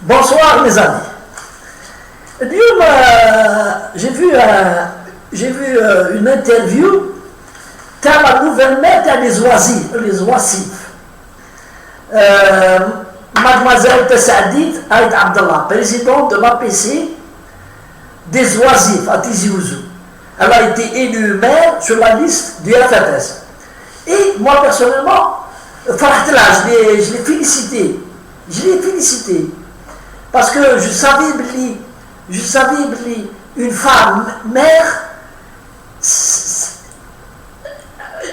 Bonsoir mes amis. J'ai vu une interview dans la nouvelle maître des oisifs. Mademoiselle Tessadit Aïd Abdallah, présidente de l'APC des oisifs à Tizi Ouzou. Elle a été élue maire sur la liste du FFS. Et moi personnellement, je l'ai félicité. Parce que je savais une femme mère,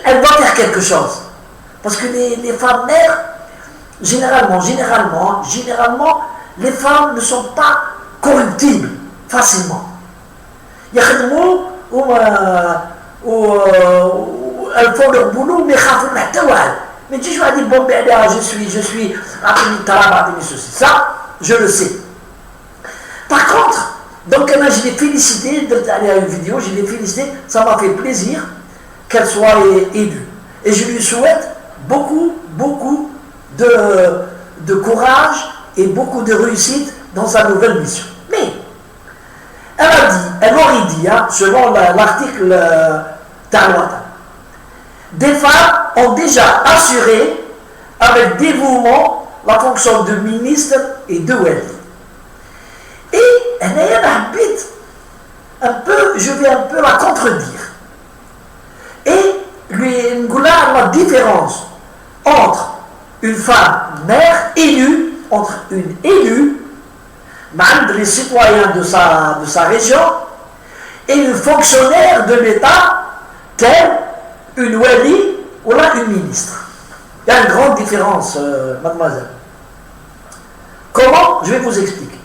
elle doit faire quelque chose. Parce que les femmes mères, généralement, les femmes ne sont pas corruptibles facilement. Elles font leur boulot, mais mais tu vas dire, bon, je suis ça, je le sais. Par contre, donc je l'ai félicité d'aller à une vidéo, je l'ai félicité, ça m'a fait plaisir qu'elle soit élue. Et je lui souhaite beaucoup de courage et beaucoup de réussite dans sa nouvelle mission. Mais, elle aurait dit, selon l'article Talouata, des femmes ont déjà assuré avec dévouement la fonction de ministre et de wali. Et elle habite je vais un peu la contredire. Et lui dire la différence entre une femme mère élue, entre une élue, même les citoyens de sa région, et une fonctionnaire de l'État, telle une wali ou là une ministre. Il y a une grande différence, mademoiselle. Comment? Je vais vous expliquer.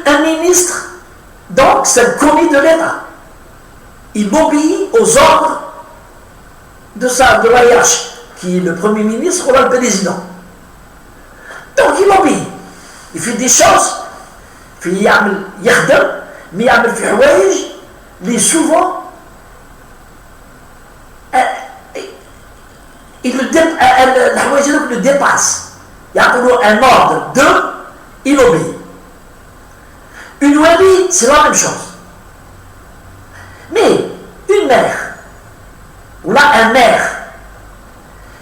Un ministre, donc, c'est le commis de l'État. Il obéit aux ordres de la hiérarchie, qui est le Premier ministre ou le président. Donc, il obéit. Il fait des choses. Il fait mais il souvent le dépasse. Il y a un ordre il obéit. Une wali, c'est la même chose. Mais une mère, ou là un maire,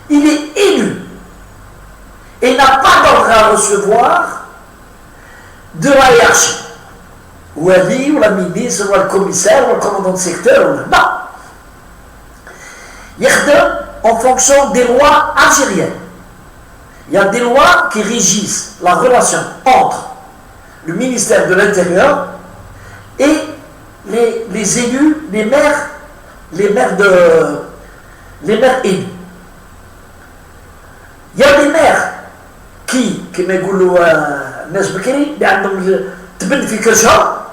il est élu et n'a pas d'ordre à recevoir de la hiérarchie. Ou wali, ou la ministre, ou le commissaire, ou le commandant de secteur, non. Yerdem en fonction des lois algériennes. Il y a des lois qui régissent la relation entre le ministère de l'Intérieur et les élus, les maires élus. Il y a des maires qui يقولوا الناس بكري اللي عندهم تبن في كرشها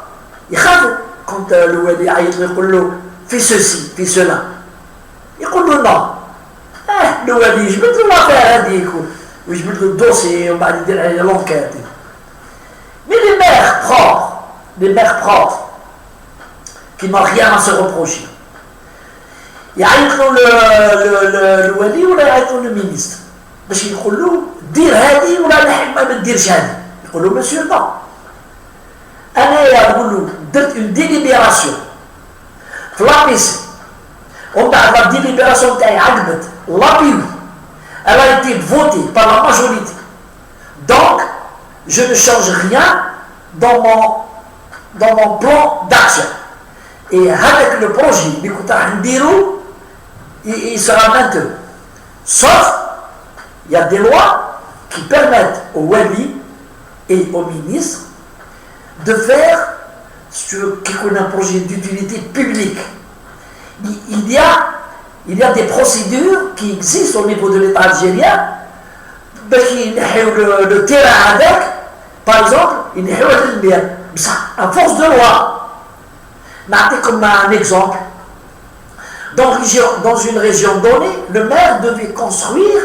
يخافوا quand الوالي يعيط يقول له في ceci في cela يقول له non الوالي يجبد له l'affaire هذيك ويجبد له الدوسي وبعد يدير عليه l'enquête. Mais les mères propres, qui n'ont rien à se reprocher, il y a le wali ou le ministre. باش يقول له دير هذه ولا نحن ما نديرش هذه. يقول له monsieur non. أنا نقول له درت une délibération في l'APC. ومن بعد la délibération تاعي عجبت l'APU. Elle a été votée par la majorité. Donc, je ne change rien dans mon plan d'action. Et avec le projet, il sera maintenu. Sauf, il y a des lois qui permettent aux wali et aux ministres de faire un projet d'utilité publique. Il y a des procédures qui existent au niveau de l'État algérien, le terrain avec, par exemple, à force de loi. Comme un exemple, dans une région donnée, le maire devait construire,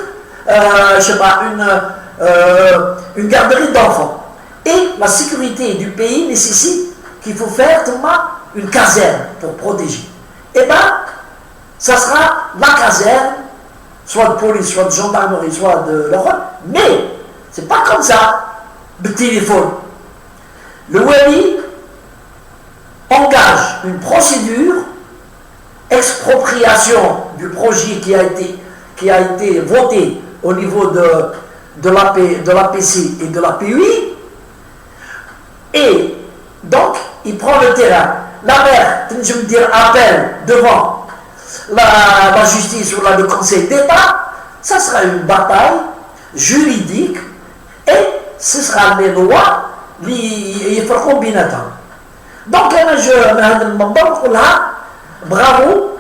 une garderie d'enfants. Et la sécurité du pays nécessite qu'il faut faire une caserne pour protéger. Eh bien, ça sera la caserne, soit de police, soit de gendarmerie, soit de l'Europe, mais C'est pas comme ça, le téléphone. Le wali engage une procédure, expropriation du projet qui a été voté au niveau de l'APC et de l'APUI, et donc il prend le terrain. La mère, je veux dire, appelle devant la justice ou le Conseil d'État, ça sera une bataille juridique et ce sera les lois qui feront binatan. Donc, bravo,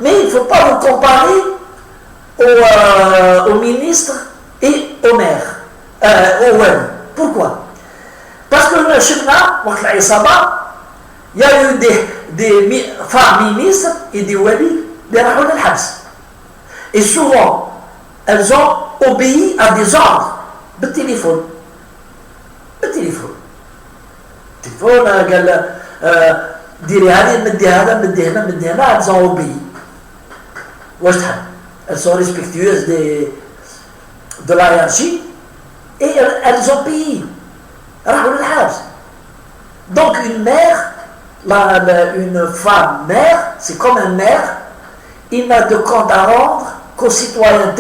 mais il ne faut pas vous comparer au ministre et au maire, au web. Pourquoi? Parce que le chefna, il y a eu des femmes ministres et des wali, des rahounes al-habs. Et souvent, elles ont obéi à des ordres de téléphone. Le téléphone. Elles ont obéi. Elles sont respectueuses de la hiérarchie et elles ont payé. Donc une mère, une femme mère, c'est comme un maire, il n'a de compte à rendre qu'aux citoyens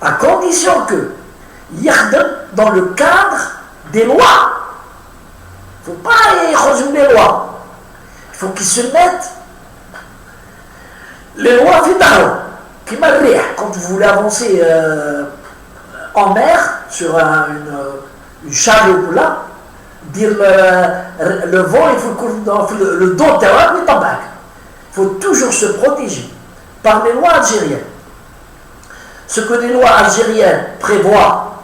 à condition que yardem dans le cadre des lois. Il ne faut pas résumer les lois. Il faut qu'ils se mettent les lois qui m'arrêtent. Quand vous voulez avancer en mer sur une chaloupe là, dire le vent, il faut dans le dos terrain, mais tabac. Il faut toujours se protéger par les lois algériennes. Ce que les lois algériennes prévoient,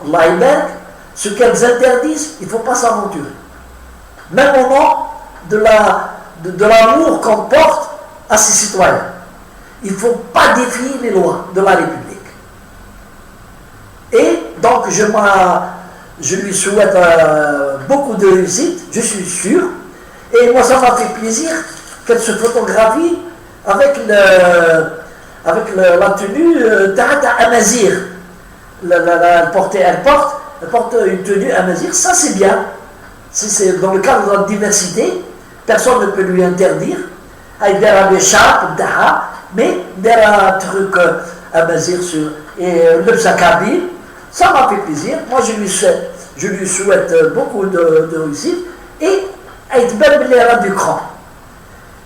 ce qu'elles interdisent, il ne faut pas s'aventurer. Même au nom de l'amour qu'on porte à ses citoyens. Il ne faut pas défier les lois de la République. Et donc, je lui souhaite beaucoup de réussite, je suis sûr. Et moi, ça m'a fait plaisir qu'elle se photographie avec la tenue Amazir. Elle porte une tenue Amazir, ça c'est bien. C'est dans le cadre de la diversité, personne ne peut lui interdire. Il y a des écharpes, mais il y a un truc Amazir sur le Sakabine. Ça m'a fait plaisir. Moi, je lui souhaite beaucoup de réussite et être belle du cran.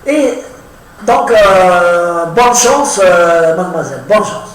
Et donc, bonne chance, mademoiselle, bonne chance.